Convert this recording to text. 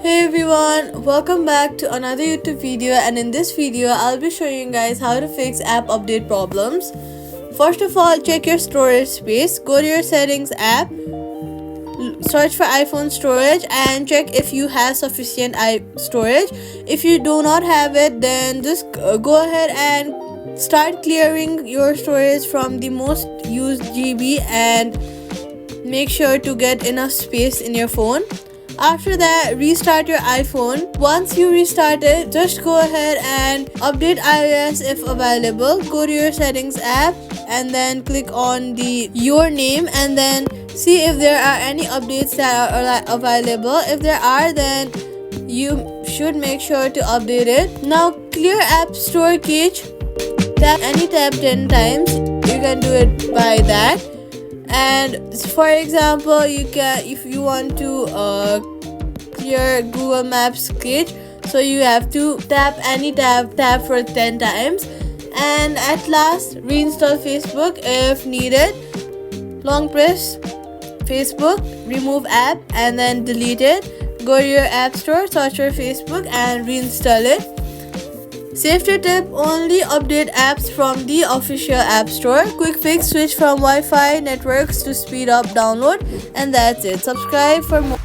Hey everyone, welcome back to another YouTube video, and in this video I'll be showing you guys how to fix app update problems. First of all, check your storage space. Go to your settings app, search for iPhone storage and check if you have sufficient storage. If you do not have it, then just go ahead and start clearing your storage from the most used GB and make sure to get enough space in your phone. After that, restart your iPhone. Once you restart it, just go ahead and update iOS if available. Go to your settings app and then click on your name and then see if there are any updates that are available. If there are, then you should make sure to update it. Now clear app store cache. Tap 10 times. You can do it by that. And for example, you can, if you want to clear Google Maps cache, so you have to tap tab for 10 times. And at last, reinstall Facebook if needed. Long press Facebook, remove app and then delete it. Go to your app store, search for Facebook and reinstall it. Safety tip: only update apps from the official app store. Quick fix: switch from Wi-Fi networks to speed up download. And that's it. Subscribe for more.